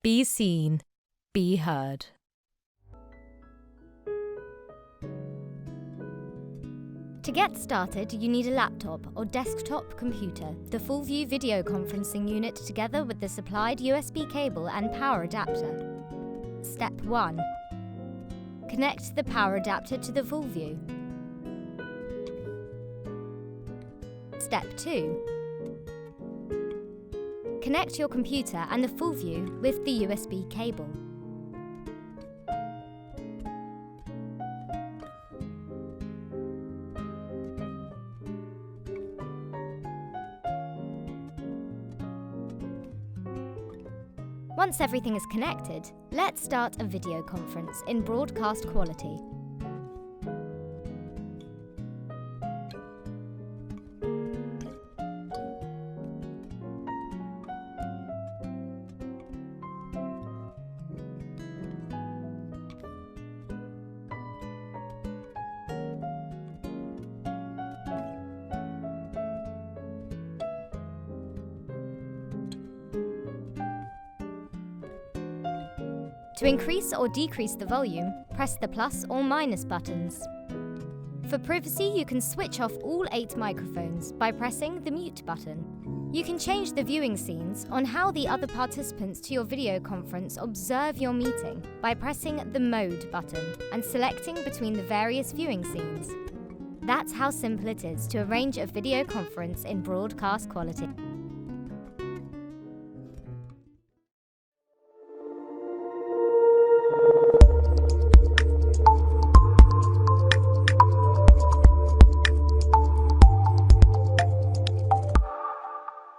Be seen, be heard. To get started, you need a laptop or desktop computer, the FullView video conferencing unit together with the supplied USB cable and power adapter. Step 1. Connect the power adapter to the FullView. Step 2. Connect your computer and the FullView with the USB cable. Once everything is connected, let's start a video conference in broadcast quality. To increase or decrease the volume, press the plus or minus buttons. For privacy, you can switch off all 8 microphones by pressing the mute button. You can change the viewing scenes on how the other participants to your video conference observe your meeting by pressing the mode button and selecting between the various viewing scenes. That's how simple it is to arrange a video conference in broadcast quality.